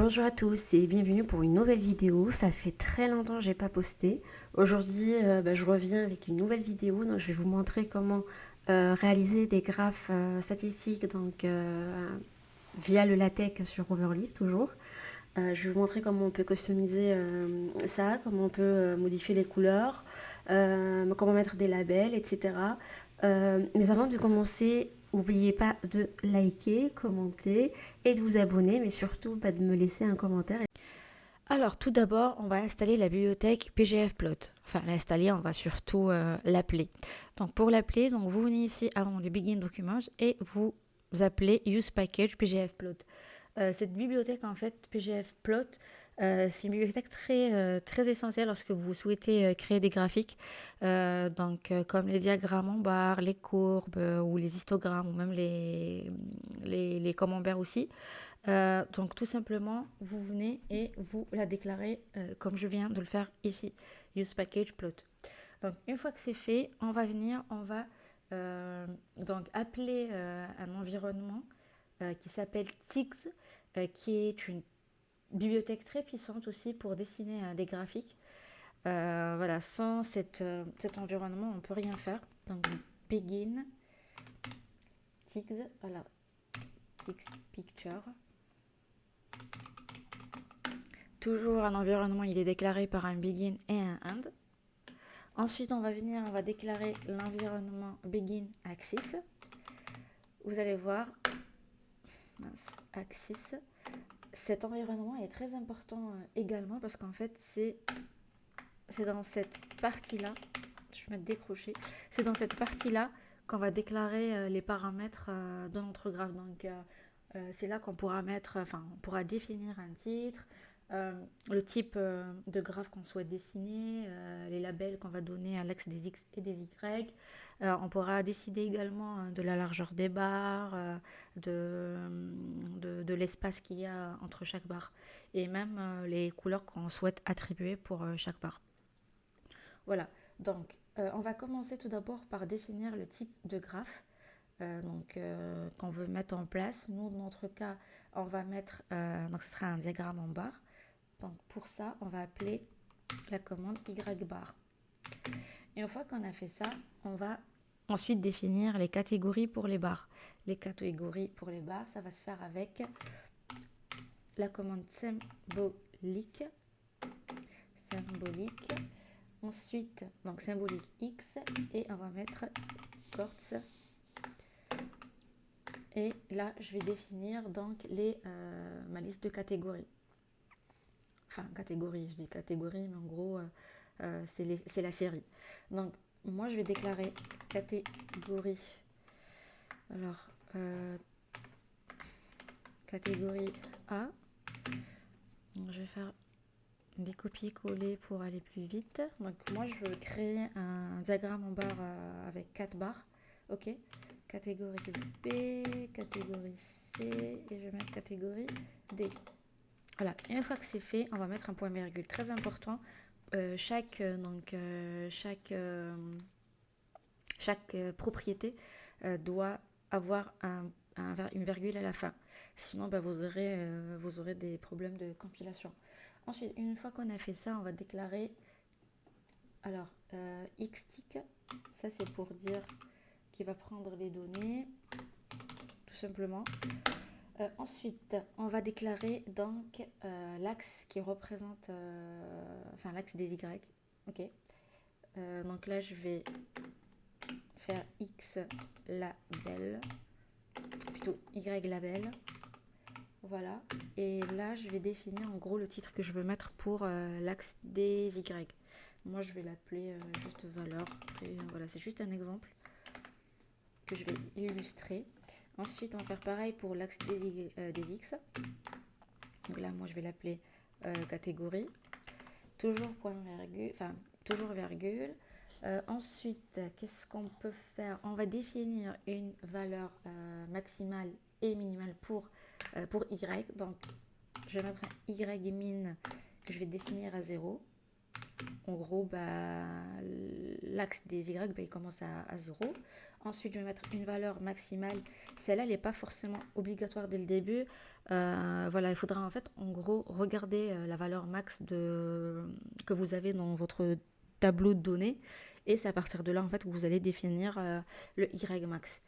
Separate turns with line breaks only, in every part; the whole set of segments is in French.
Bonjour à tous et bienvenue pour une nouvelle vidéo. Ça fait très longtemps que j'ai pas posté. Aujourd'hui, je reviens avec une nouvelle vidéo. Donc, je vais vous montrer comment réaliser des graphes statistiques via le LaTeX sur Overleaf toujours. Je vais vous montrer comment on peut customiser ça, comment on peut modifier les couleurs, comment mettre des labels, etc. Mais avant de commencer, n'oubliez pas de liker, commenter et de vous abonner, mais surtout de me laisser un commentaire. Alors, tout d'abord, on va installer la bibliothèque PGFplot. Enfin, l'installer, on va surtout l'appeler. Donc, pour l'appeler, vous venez ici avant le Begin Documents et vous appelez Use Package PGFplot. Cette bibliothèque, en fait, PGFplot, c'est une bibliothèque très essentielle lorsque vous souhaitez créer des graphiques, comme les diagrammes en barre, les courbes ou les histogrammes ou même les camemberts aussi. Donc tout simplement, vous venez et vous la déclarez comme je viens de le faire ici, Use Package Plot. Donc une fois que c'est fait, on va venir, on va appeler un environnement qui s'appelle TIGS, qui est une bibliothèque très puissante aussi pour dessiner des graphiques. Voilà, sans cet environnement, on ne peut rien faire. Donc Begin, TIGS, voilà, TIGS Picture. Toujours un environnement, il est déclaré par un begin et un end. Ensuite, on va venir, on va déclarer l'environnement begin axis. Vous allez voir, axis. Cet environnement est très important également parce qu'en fait, c'est dans cette partie-là, je vais mettre décroché, c'est dans cette partie-là qu'on va déclarer les paramètres de notre graphe. Donc, c'est là qu'on pourra on pourra définir un titre, le type de graphe qu'on souhaite dessiner, les labels qu'on va donner à l'axe des X et des Y. On pourra décider également de la largeur des barres, de l'espace qu'il y a entre chaque barre et même les couleurs qu'on souhaite attribuer pour chaque barre. Voilà, donc on va commencer tout d'abord par définir le type de graphe qu'on veut mettre en place. Nous, dans notre cas, on va mettre, ce sera un diagramme en barre. Donc pour ça, on va appeler la commande ybar. Et une fois qu'on a fait ça, on va ensuite définir les catégories pour les barres. Les catégories pour les barres, ça va se faire avec la commande symbolique. Ensuite, donc symbolique X, et on va mettre quartz. Et là, je vais définir donc ma liste de catégories. Enfin, catégorie, je dis catégorie, mais en gros, c'est la série. Donc, moi, je vais déclarer catégorie. Alors, catégorie A. Donc, je vais faire des copier-coller pour aller plus vite. Donc, moi, je veux créer un diagramme en barre avec 4 barres. OK. Catégorie B, catégorie C, et je vais mettre catégorie D. Voilà, une fois que c'est fait, on va mettre un point virgule très important. Chaque propriété doit avoir une virgule à la fin. Sinon, vous aurez des problèmes de compilation. Ensuite, une fois qu'on a fait ça, on va déclarer xtick. Ça, c'est pour dire qu'il va prendre les données, tout simplement. Ensuite, on va déclarer donc l'axe qui représente, l'axe des Y. Ok. Donc là, je vais faire X label, plutôt Y label. Voilà. Et là, je vais définir en gros le titre que je veux mettre pour l'axe des Y. Moi, je vais l'appeler juste valeur. Et voilà, c'est juste un exemple que je vais illustrer. Ensuite, on va faire pareil pour l'axe des X. Donc là, moi, je vais l'appeler catégorie. Toujours point virgule, toujours virgule. Ensuite, qu'est-ce qu'on peut faire? On va définir une valeur maximale et minimale pour Y. Donc, je vais mettre un Y min que je vais définir à 0. En gros, l'axe des Y, ben, il commence à 0. Ensuite, je vais mettre une valeur maximale. Celle-là, elle n'est pas forcément obligatoire dès le début. Voilà, il faudra en fait, en gros, regarder la valeur max que vous avez dans votre tableau de données. Et c'est à partir de là, en fait, que vous allez définir le Y max.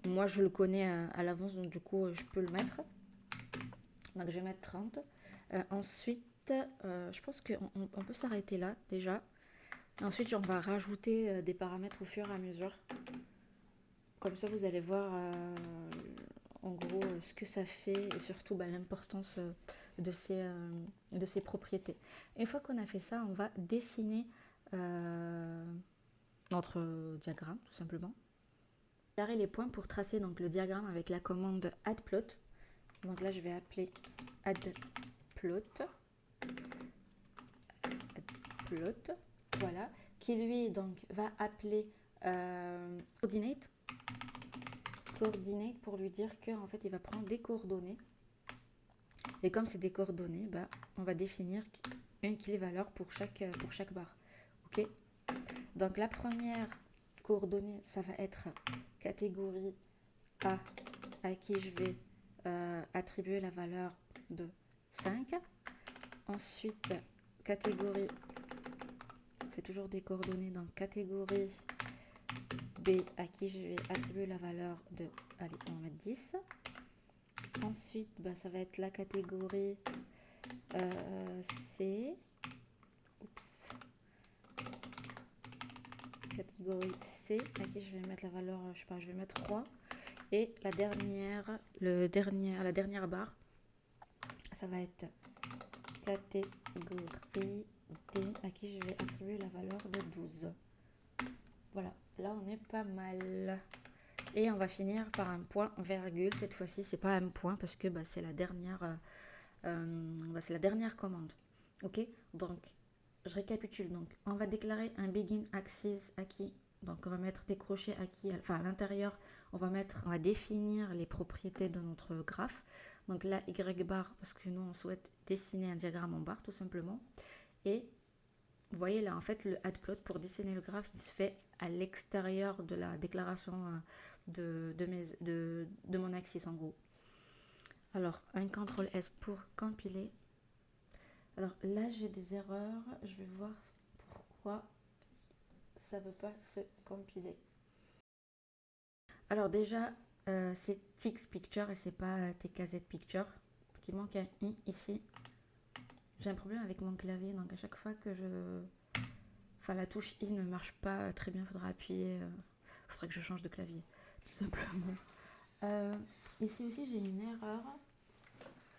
Moi, je le connais à l'avance, donc du coup, je peux le mettre. Donc, je vais mettre 30. Ensuite, je pense qu'on peut s'arrêter là, déjà. Ensuite, on va rajouter des paramètres au fur et à mesure. Comme ça, vous allez voir en gros ce que ça fait et surtout l'importance de ces propriétés. Une fois qu'on a fait ça, on va dessiner notre diagramme, tout simplement. Carrer les points pour tracer donc, le diagramme avec la commande addPlot. Donc là, je vais appeler addPlot. AddPlot. Voilà, qui lui donc va appeler coordinate pour lui dire qu'en fait il va prendre des coordonnées, et comme c'est des coordonnées, on va définir une clé-valeur pour chaque barre. Ok, donc la première coordonnée, ça va être catégorie A, à qui je vais attribuer la valeur de 5. Ensuite, catégorie, c'est toujours des coordonnées, donc catégorie B, à qui je vais attribuer la valeur de, allez, on va mettre 10. Ensuite, ça va être la catégorie C. Oups. Catégorie C, à qui je vais mettre la valeur, je sais pas, je vais mettre 3. Et la dernière barre, ça va être catégorie D, à qui je vais attribuer la valeur de 12. Voilà, là on est pas mal. Et on va finir par un point virgule. Cette fois-ci, c'est pas un point parce que c'est la dernière commande. Ok, donc je récapitule. Donc on va déclarer un begin axis acquis. Donc on va mettre des crochets acquis. Enfin à l'intérieur, on va définir les propriétés de notre graphe. Donc là y bar parce que nous on souhaite dessiner un diagramme en barre tout simplement. Et vous voyez là, en fait, le addPlot pour dessiner le graphe, il se fait à l'extérieur de la déclaration de mon axis en gros. Alors, un CTRL S pour compiler. Alors là, j'ai des erreurs. Je vais voir pourquoi ça ne veut pas se compiler. Alors déjà, c'est TX Picture et c'est pas TKZ Picture. Il manque un I ici. J'ai un problème avec mon clavier, donc à chaque fois que la touche I ne marche pas très bien, il faudra appuyer. Il faudrait que je change de clavier, tout simplement. Ici aussi, j'ai une erreur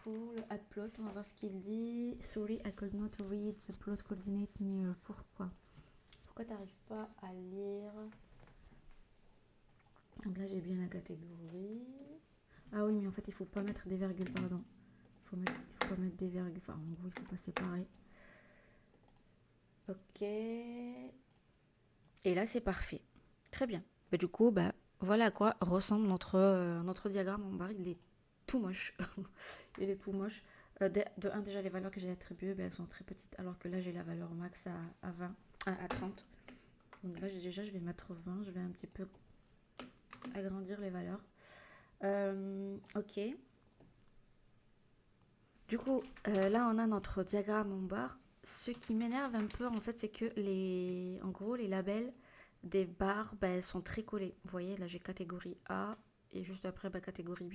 pour le addPlot. On va voir ce qu'il dit. Sorry, I could not read the plot coordinate near. Pourquoi tu n'arrives pas à lire? Donc là, j'ai bien la catégorie. Ah oui, mais en fait, il ne faut pas mettre des virgules, pardon. Il ne faut pas mettre des virgules. Enfin, en gros, il ne faut pas séparer. Ok. Et là, c'est parfait. Très bien. Du coup, voilà à quoi ressemble notre diagramme en barre. Il est tout moche. Il est tout moche. De 1, déjà, les valeurs que j'ai attribuées, elles sont très petites. Alors que là, j'ai la valeur max à 20, à 30. Donc là, déjà, je vais mettre 20. Je vais un petit peu agrandir les valeurs. Ok. Du coup, là, on a notre diagramme en barre. Ce qui m'énerve un peu, en fait, c'est que en gros, les labels des barres, elles sont très collés. Vous voyez, là, j'ai catégorie A et juste après, catégorie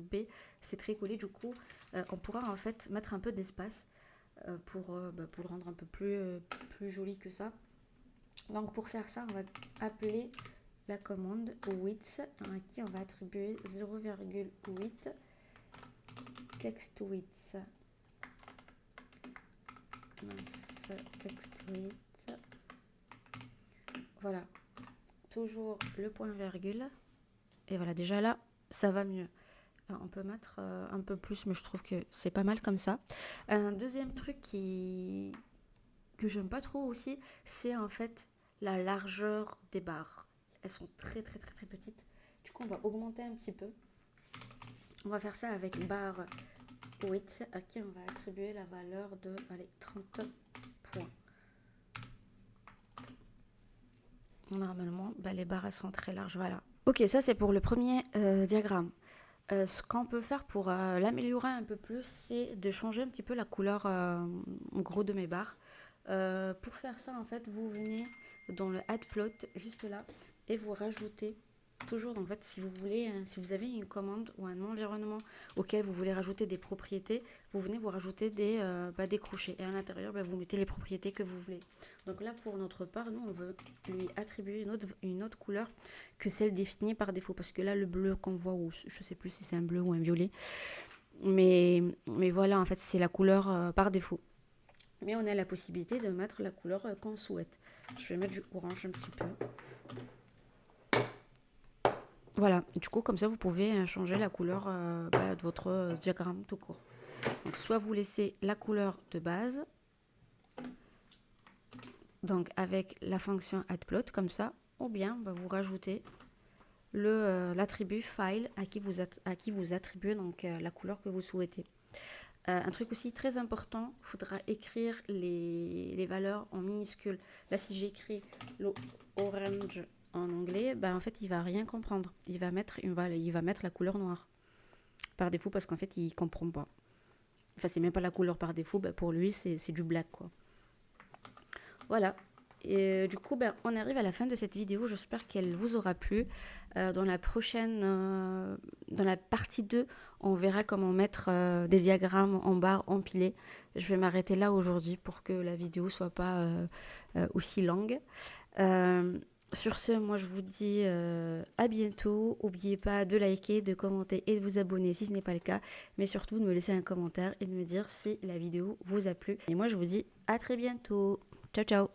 B, c'est très collé. Du coup, on pourra en fait mettre un peu d'espace pour le rendre un peu plus joli que ça. Donc, pour faire ça, on va appeler la commande width, à qui on va attribuer 0,8 text width. Text width. Voilà. Toujours le point virgule. Et voilà, déjà là, ça va mieux. On peut mettre un peu plus, mais je trouve que c'est pas mal comme ça. Un deuxième truc que j'aime pas trop aussi, c'est en fait la largeur des barres. Elles sont très très très très petites. Du coup, on va augmenter un petit peu. On va faire ça avec barre width, à qui on va attribuer la valeur de 30 points. Normalement, bah, les barres elles sont très larges, voilà. Ok, ça c'est pour le premier diagramme. Ce qu'on peut faire pour l'améliorer un peu plus, c'est de changer un petit peu la couleur en gros de mes barres. Pour faire ça, en fait, vous venez dans le Add Plot, juste là, et vous rajoutez toujours, en fait, si vous voulez, si vous avez une commande ou un environnement auquel vous voulez rajouter des propriétés, vous venez vous rajouter des crochets. Et à l'intérieur, vous mettez les propriétés que vous voulez. Donc là, pour notre part, nous, on veut lui attribuer une autre couleur que celle définie par défaut. Parce que là, le bleu qu'on voit, ou je sais plus si c'est un bleu ou un violet, mais voilà, en fait, c'est la couleur par défaut. Mais on a la possibilité de mettre la couleur qu'on souhaite. Je vais mettre du orange un petit peu. Voilà, du coup, comme ça, vous pouvez changer la couleur de votre diagramme tout court. Donc, soit vous laissez la couleur de base, donc avec la fonction addPlot, comme ça, ou bien vous rajoutez l'attribut file à qui vous attribuez donc, la couleur que vous souhaitez. Un truc aussi très important, il faudra écrire les valeurs en minuscules. Là, si j'écris l'orange en anglais, en fait, il va rien comprendre. Il va mettre la couleur noire par défaut parce qu'en fait, il comprend pas. Enfin, c'est même pas la couleur par défaut. Pour lui, c'est du black, quoi. Voilà. Et du coup, on arrive à la fin de cette vidéo. J'espère qu'elle vous aura plu. Dans la prochaine, dans la partie 2, on verra comment mettre des diagrammes en barre empilés. Je vais m'arrêter là aujourd'hui pour que la vidéo soit pas aussi longue. Sur ce, moi je vous dis à bientôt. N'oubliez pas de liker, de commenter et de vous abonner si ce n'est pas le cas. Mais surtout de me laisser un commentaire et de me dire si la vidéo vous a plu. Et moi je vous dis à très bientôt. Ciao ciao.